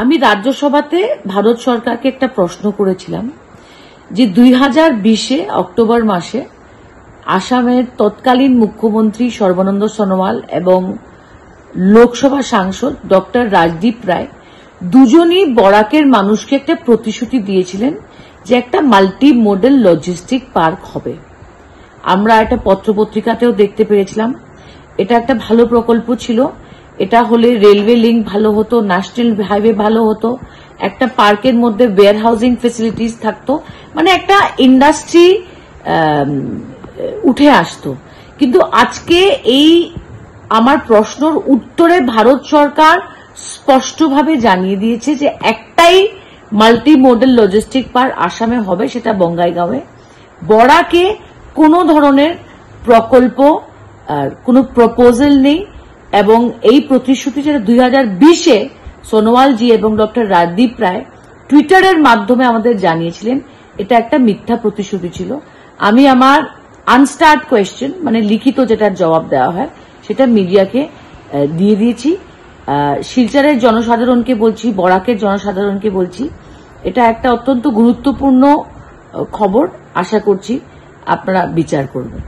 আমি রাজ্যসভাতে ভারত সরকারকে একটা প্রশ্ন করেছিলাম যে 2020-এ অক্টোবর মাসে আসামের তৎকালীন মুখ্যমন্ত্রী সর্বানন্দ সোনোয়াল এবং লোকসভা সাংসদ ডক্টর রাজদীপ রায় দুজনই বরাকের মানুষকে একটা প্রতিশ্রুতি দিয়েছিলেন যে একটা মাল্টি মডেল লজিস্টিক পার্ক হবে। আমরা একটা পত্রপত্রিকাতেও দেখতে পেরেছিলাম। এটা একটা ভালো প্রকল্প ছিল। এটা হলে রেলওয়ে লিঙ্ক ভালো হতো, ন্যাশনাল হাইওয়ে ভালো হতো, একটা পার্কের মধ্যে ওয়্যার হাউজিং ফেসিলিটিস থাকতো, মানে একটা ইন্ডাস্ট্রি উঠে আসতো। কিন্তু আজকে এই আমার প্রশ্নের উত্তরে ভারত সরকার স্পষ্টভাবে জানিয়ে দিয়েছে যে একটাই মাল্টি মডেল লজিস্টিক পার্ক আসামে হবে, সেটা বঙ্গাইগাঁওয়ে। বরাকে কোনো ধরনের প্রকল্প কোনো প্রপোজাল নেই এবং এই প্রতিশ্রুতি যেটা 2020-এ সোনোয়ালজি এবং ডক্টর রাজদীপ রায় টুইটারের মাধ্যমে আমাদের জানিয়েছিলেন, এটা একটা মিথ্যা প্রতিশ্রুতি ছিল। আমি আমার আনস্টার্ড কোয়েশ্চেন, মানে লিখিত যেটার জবাব দেওয়া হয়, সেটা মিডিয়াকে দিয়ে দিয়েছি। শিলচরের জনসাধারণকে বলছি, বরাকের জনসাধারণকে বলছি, এটা একটা অত্যন্ত গুরুত্বপূর্ণ খবর। আশা করছি আপনারা বিচার করবেন।